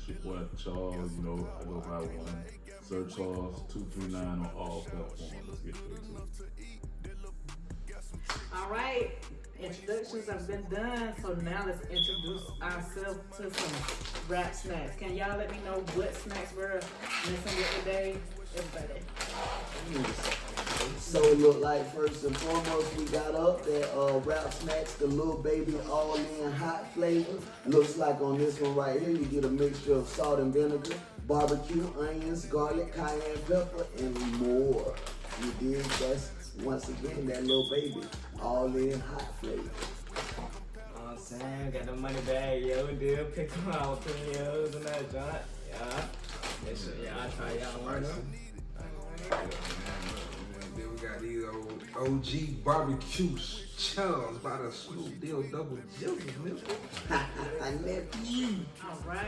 It's your boy Charles. You know, I go by one. Sir Charles 239 on all platforms. Let's get to it. All right, introductions have been done, so now let's introduce ourselves to some rap snacks. Can y'all let me know what snacks we're messing with today? Everybody. So look like first and foremost we got up that Rap Snacks, the little baby all in hot flavor. Looks like on this one right here you get a mixture of salt and vinegar, barbecue, onions, garlic, cayenne pepper, and more. You dig? That's once again that little baby all in hot flavor. I'm saying, got the money bag, yo, dude. Pick them out, $20 in that joint. Yeah. This shit, yeah, I try y'all one of them. Then we got these old OG barbecue chums by the Snoop Deal Double Jizzle, nigga. I left you. All right.